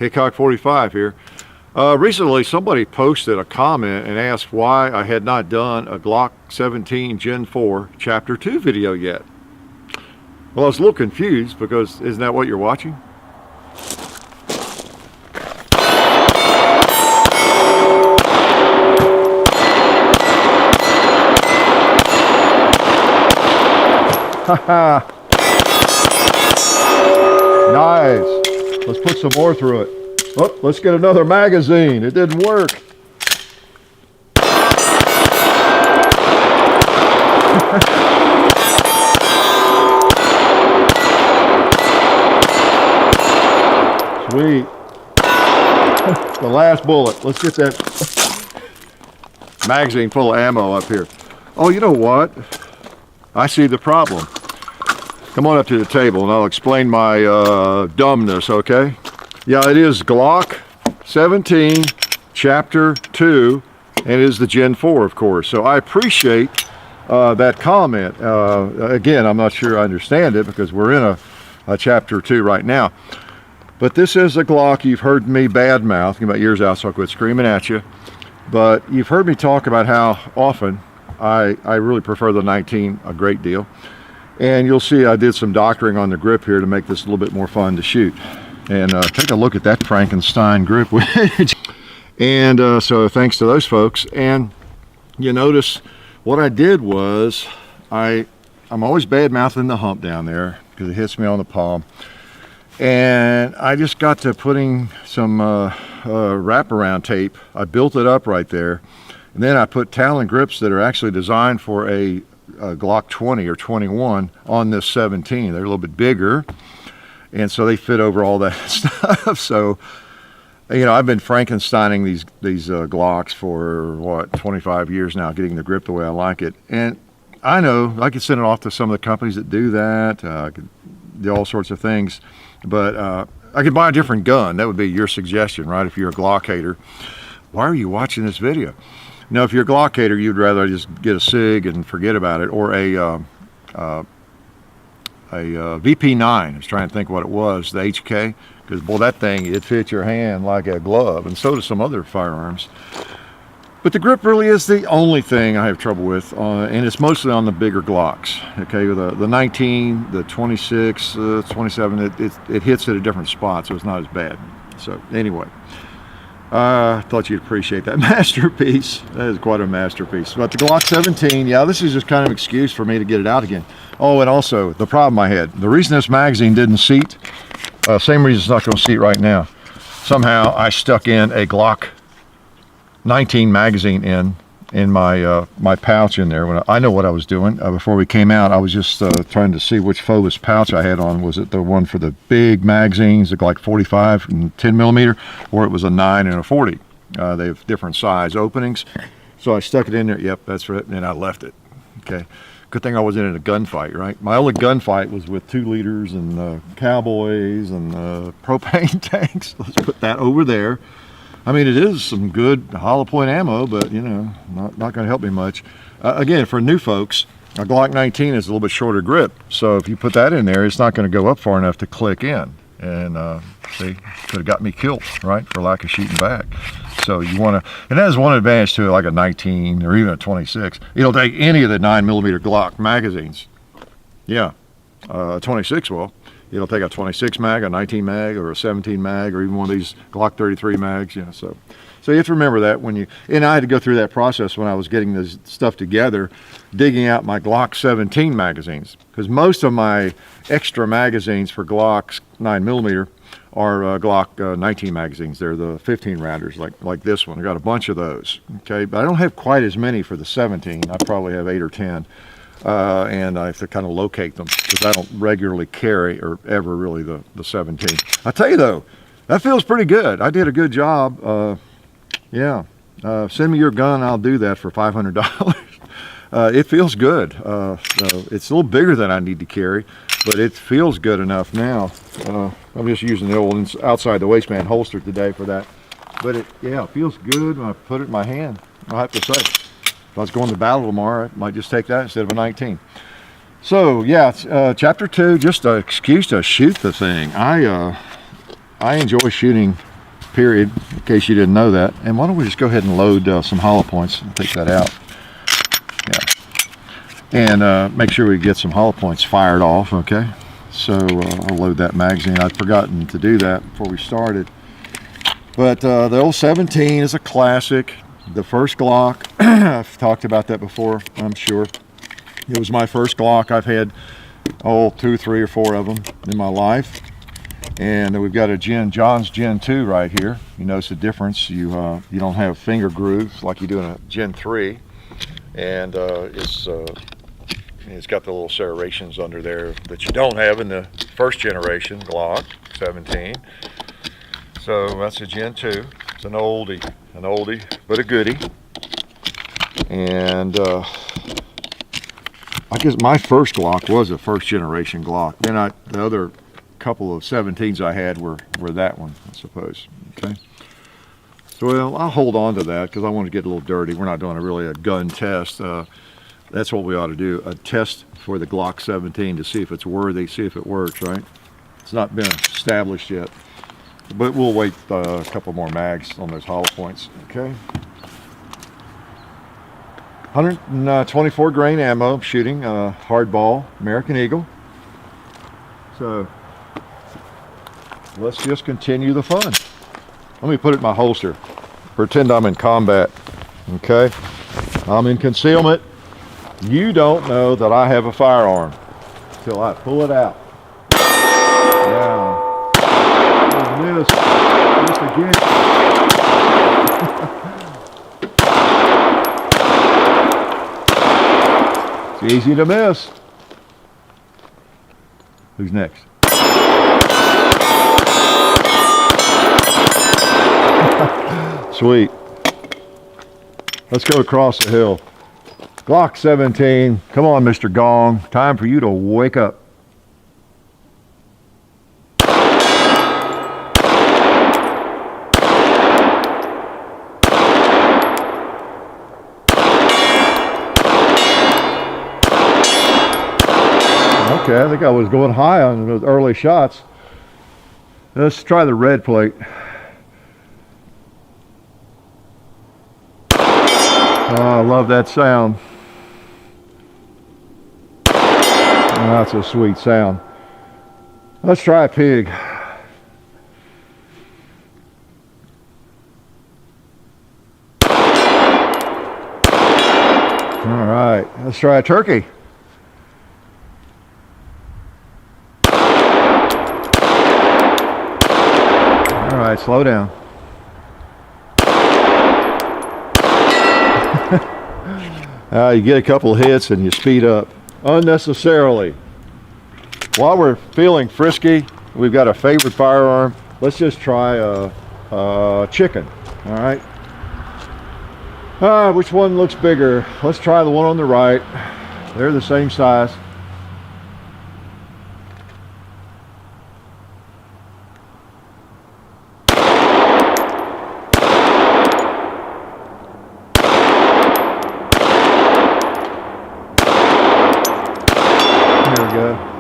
Hickok 45 here. Recently somebody posted a comment and asked why I had not done a Glock 17 Gen 4 Chapter 2 video yet. Well, I was a little confused because isn't that what you're watching? Haha. Nice. Let's put some more through it. Oh, let's get another magazine. It didn't work. Sweet. The last bullet. Let's get that magazine full of ammo up here. Oh, you know what? I see the problem. Come on up to the table and I'll explain my dumbness, okay? Yeah, it is Glock 17 Chapter 2, and it is the Gen 4, of course. So I appreciate that comment. Again, I'm not sure I understand it because we're in a Chapter 2 right now. But this is a Glock you've heard me badmouth. Get my ears out so I quit screaming at you. But you've heard me talk about how often I really prefer the 19 a great deal. And you'll see I did some doctoring on the grip here to make this a little bit more fun to shoot. And take a look at that Frankenstein grip. And so thanks to those folks. And you notice what I did was I'm always bad mouthing the hump down there because it hits me on the palm. And I just got to putting some wraparound tape. I built it up right there. And then I put Talon grips that are actually designed for a Glock 20 or 21 on this 17. They're a little bit bigger, and so they fit over all that stuff. So, you know, I've been Frankensteining these Glocks for what, 25 years now, getting the grip the way I like it. And I know I could send it off to some of the companies that do that. I could do all sorts of things, but I could buy a different gun. That would be your suggestion, right? If you're a Glock hater, why are you watching this video? Now, if you're a Glock hater, you'd rather just get a SIG and forget about it, or a VP9. I was trying to think what it was, the HK, because boy, that thing, it fits your hand like a glove, and so do some other firearms. But the grip really is the only thing I have trouble with, and it's mostly on the bigger Glocks. Okay, the 19, the 26, 27, it hits at a different spot, so it's not as bad. So anyway. I thought you'd appreciate that masterpiece. That is quite a masterpiece. But the Glock 17, yeah, this is just kind of an excuse for me to get it out again. Oh, and also, the problem I had. The reason this magazine didn't seat, same reason it's not going to seat right now. Somehow, I stuck in a Glock 19 magazine in my my pouch in there. When I know what I was doing. Before we came out, I was just trying to see which Focus pouch I had on. Was it the one for the big magazines, like 45 and 10 millimeter, or it was a 9 and a 40? They have different size openings. So I stuck it in there. Yep, that's right. And I left it. Okay. Good thing I wasn't in a gunfight, right? My only gunfight was with 2 liters and cowboys and propane tanks. Let's put that over there. I mean, it is some good hollow point ammo, but, you know, not going to help me much. Again, for new folks, a Glock 19 is a little bit shorter grip. So if you put that in there, it's not going to go up far enough to click in. And see, could have got me killed, right, for lack of shooting back. So you want to, and that has one advantage to it, like a 19 or even a 26. It'll take any of the 9mm Glock magazines. Yeah, 26 will. It'll take a 26 mag, a 19 mag, or a 17 mag, or even one of these Glock 33 mags. You know, so you have to remember that when you. And I had to go through that process when I was getting this stuff together, digging out my Glock 17 magazines, because most of my extra magazines for Glocks 9mm are Glock 19 magazines. They're the 15 rounders, like this one. I got a bunch of those. Okay, but I don't have quite as many for the 17. I probably have 8 or 10. And I have to kind of locate them because I don't regularly carry or ever really the 17. I tell you though, that feels pretty good. I did a good job. Yeah, send me your gun. I'll do that for $500. It feels good. So it's a little bigger than I need to carry, but it feels good enough now. I'm just using the old outside the waistband holster today for that. But it feels good when I put it in my hand. I have to say. If I was going to battle tomorrow, I might just take that instead of a 19. So yeah, Chapter 2, just an excuse to shoot the thing. I enjoy shooting period, in case you didn't know that. And why don't we just go ahead and load some hollow points and take that out. Yeah. And make sure we get some hollow points fired off, okay? So I'll load that magazine. I'd forgotten to do that before we started. But the old 17 is a classic. The first Glock, I've talked about that before, I'm sure. It was my first Glock. I've had, 2, 3, or 4 of them in my life. And we've got a John's Gen 2 right here. You notice the difference. You don't have finger grooves like you do in a Gen 3. And it's got the little serrations under there that you don't have in the first generation Glock 17. So that's a Gen 2. It's an oldie, but a goodie. And I guess my first Glock was a first generation Glock. Then the other couple of 17s I had were that one, I suppose. Okay. So well, I'll hold on to that because I want to get a little dirty. We're not doing really a gun test. That's what we ought to do, a test for the Glock 17 to see if it's worthy, see if it works, right? It's not been established yet. But we'll wait a couple more mags on those hollow points, okay? 124 grain ammo, shooting hardball American Eagle. So let's just continue the fun. Let me put it in my holster. Pretend I'm in combat, okay? I'm in concealment. You don't know that I have a firearm until I pull it out. Now, missed again. It's easy to miss. Who's next? Sweet. Let's go across the hill. Glock 17. Come on, Mr. Gong. Time for you to wake up. Okay, I think I was going high on those early shots. Let's try the red plate. Oh, I love that sound. Oh, that's a sweet sound. Let's try a pig. All right, let's try a turkey. All right, slow down. You get a couple of hits and you speed up unnecessarily. While we're feeling frisky, we've got a favorite firearm. Let's just try a chicken. All right. Which one looks bigger? Let's try the one on the right. They're the same size.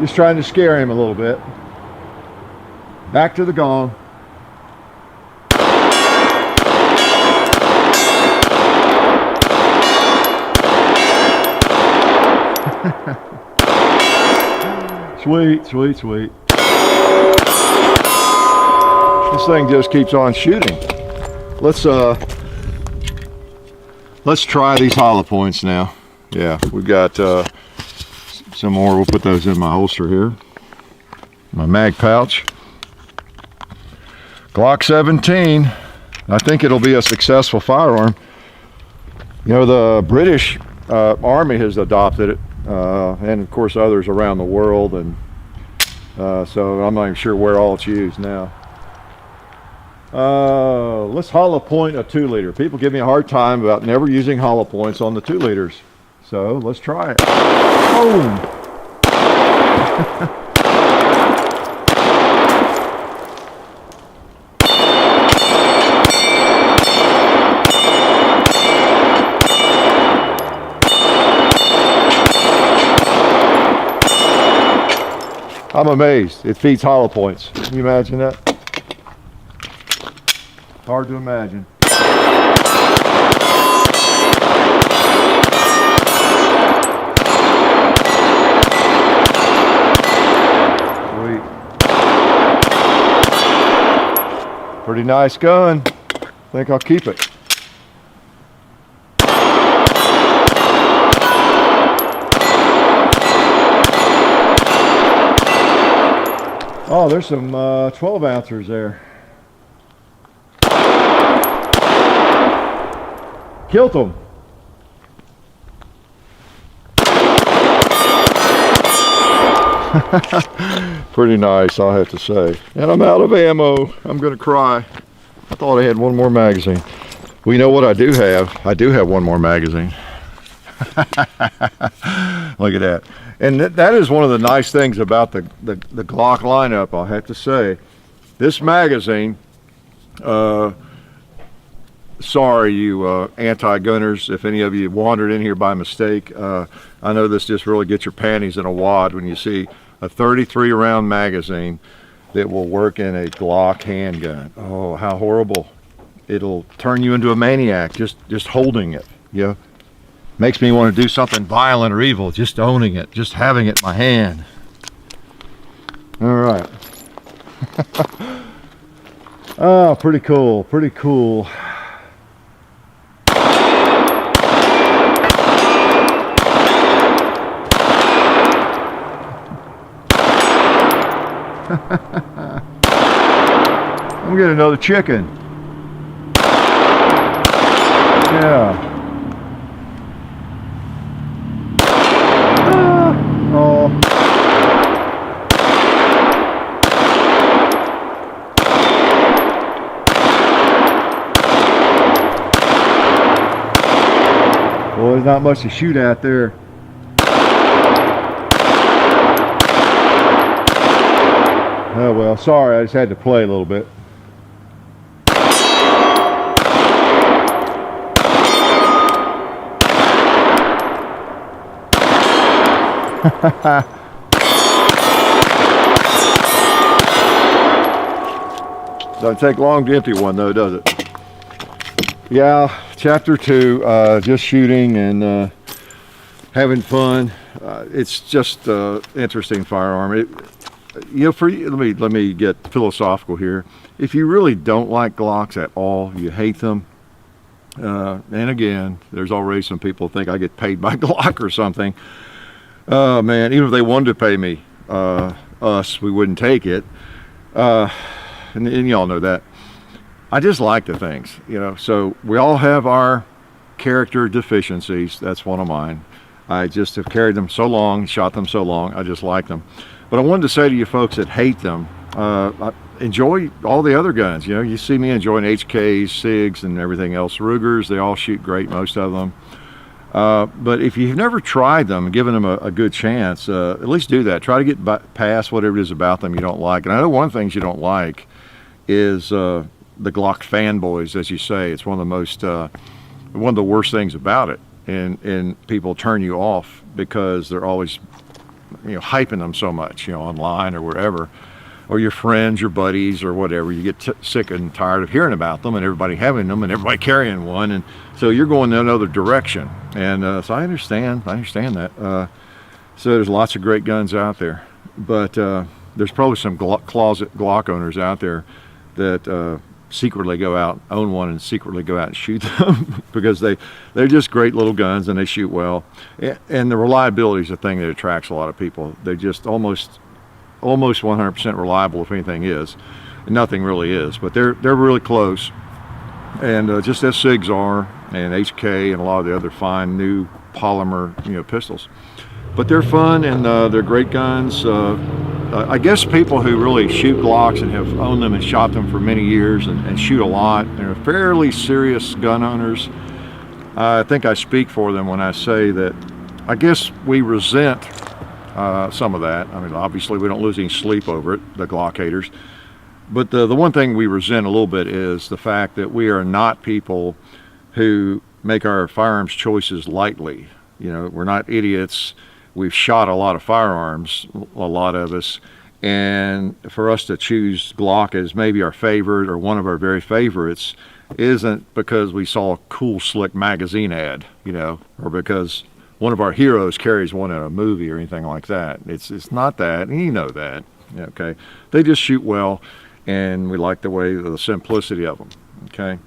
Just trying to scare him a little bit. Back to the gong. Sweet, sweet, sweet. This thing just keeps on shooting. Let's try these hollow points now. Yeah, we've got some more. We'll put those in my holster here. My mag pouch. Glock 17. I think it'll be a successful firearm. You know, the British Army has adopted it, and of course others around the world, and so I'm not even sure where all it's used now. Let's hollow point a 2-liter. People give me a hard time about never using hollow points on the 2-liters. So let's try it. Boom! I'm amazed. It feeds hollow points. Can you imagine that? Hard to imagine. Sweet. Pretty nice gun. Think I'll keep it. Oh, there's some 12 ounces there. Killed them. Pretty nice, I'll have to say. And I'm out of ammo. I'm gonna cry. I thought I had one more magazine. Well, you know what I do have? I do have one more magazine. Look at that. And that is one of the nice things about the Glock lineup, I'll have to say. This magazine, sorry you anti-gunners, if any of you wandered in here by mistake. I know this just really gets your panties in a wad when you see a 33 round magazine that will work in a Glock handgun. Oh, how horrible. It'll turn you into a maniac just holding it, you know. Makes me want to do something violent or evil, just owning it, just having it in my hand. All right. Oh, pretty cool, pretty cool. I'm getting another chicken. Yeah. Oh. Well, there's not much to shoot at there. Oh well, sorry, I just had to play a little bit. Doesn't take long to empty one though, does it? Yeah, chapter 2, just shooting and having fun. It's just interesting firearm. You know, let me get philosophical here. If you really don't like Glocks at all, you hate them, and again, there's already some people think I get paid by Glock or something. Oh man, even if they wanted to pay me, we wouldn't take it. And y'all know that. I just like the things, you know. So we all have our character deficiencies. That's one of mine. I just have carried them so long, shot them so long, I just like them. But I wanted to say to you folks that hate them, I enjoy all the other guns. You know, you see me enjoying HKs, SIGs, and everything else. Rugers, they all shoot great, most of them. But if you've never tried them, given them a good chance, at least do that. Try to get past whatever it is about them you don't like. And I know one of the things you don't like is the Glock fanboys, as you say. It's one of the most, one of the worst things about it. And people turn you off because they're always, you know, hyping them so much, you know, online or wherever, or your friends, your buddies, or whatever. You get sick and tired of hearing about them and everybody having them and everybody carrying one, and so you're going in another direction. And so I understand that. So there's lots of great guns out there, but there's probably some closet Glock owners out there that secretly go out, own one, and secretly go out and shoot them because they're just great little guns and they shoot well. And the reliability is the thing that attracts a lot of people. They're just almost 100% reliable, if anything is. And nothing really is, but they're really close. And just as SIGs are, and HK, and a lot of the other fine new polymer, you know, pistols. But they're fun and they're great guns. I guess people who really shoot Glocks and have owned them and shot them for many years and shoot a lot, they're fairly serious gun owners. I think I speak for them when I say that I guess we resent some of that. I mean, obviously we don't lose any sleep over it, the Glock haters. But the one thing we resent a little bit is the fact that we are not people who make our firearms choices lightly. You know, we're not idiots. We've shot a lot of firearms, a lot of us, And for us to choose Glock as maybe our favorite or one of our very favorites isn't because we saw a cool, slick magazine ad, you know, or because one of our heroes carries one in a movie or anything like that. It's not that, and you know that. Okay, they just shoot well, and we like the simplicity of them. Okay,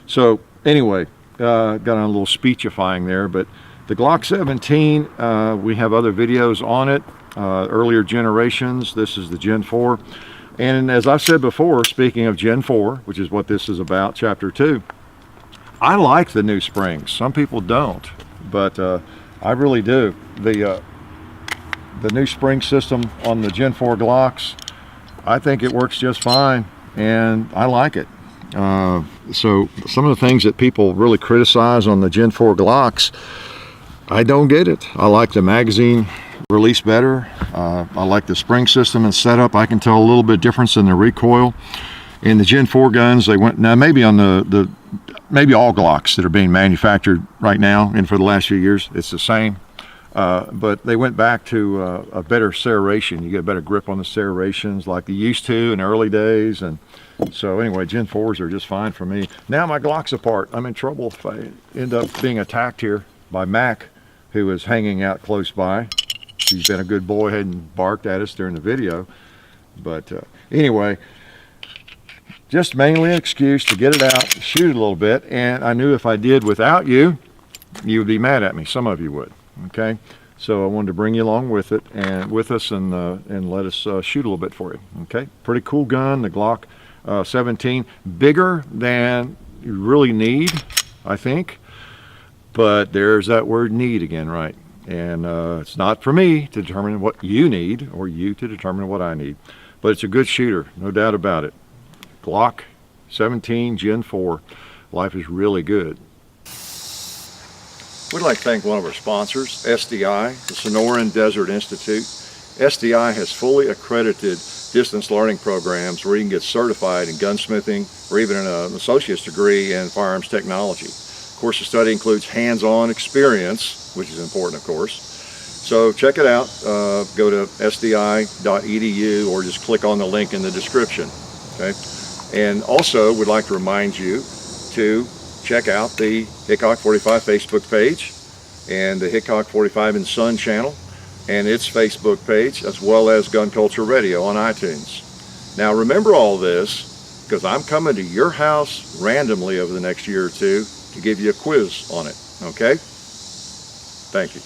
so anyway, got on a little speechifying there, but the Glock 17, we have other videos on it, earlier generations. This is the Gen 4, and as I've said before, speaking of Gen 4, which is what this is about, Chapter 2, I like the new springs. Some people don't, but I really do. The new spring system on the Gen 4 Glocks, I think it works just fine, and I like it. So some of the things that people really criticize on the Gen 4 Glocks, I don't get it. I like the magazine release better. I like the spring system and setup. I can tell a little bit difference in the recoil. In the Gen 4 guns, they went, now maybe on maybe all Glocks that are being manufactured right now and for the last few years, it's the same. But they went back to a better serration. You get a better grip on the serrations like they used to in the early days. And so anyway, Gen 4s are just fine for me. Now my Glock's apart. I'm in trouble if I end up being attacked here by Mac, who is hanging out close by. He's been a good boy, hadn't barked at us during the video. But anyway, just mainly an excuse to get it out, shoot it a little bit. And I knew if I did without you, you would be mad at me. Some of you would. Okay, so I wanted to bring you along with it and with us and let us shoot a little bit for you. Okay, pretty cool gun, the Glock 17, bigger than you really need, I think. But there's that word "need" again, right? And it's not for me to determine what you need or you to determine what I need. But it's a good shooter, no doubt about it. Glock 17 Gen 4. Life is really good. We'd like to thank one of our sponsors, SDI, the Sonoran Desert Institute. SDI has fully accredited distance learning programs where you can get certified in gunsmithing or even an associate's degree in firearms technology. Of course, the study includes hands-on experience, which is important, of course. So check it out. Go to sdi.edu or just click on the link in the description. Okay? And also, we'd like to remind you to check out the Hickok 45 Facebook page and the Hickok 45 and Son channel and its Facebook page, as well as Gun Culture Radio on iTunes. Now remember all this, because I'm coming to your house randomly over the next year or two to give you a quiz on it, okay? Thank you.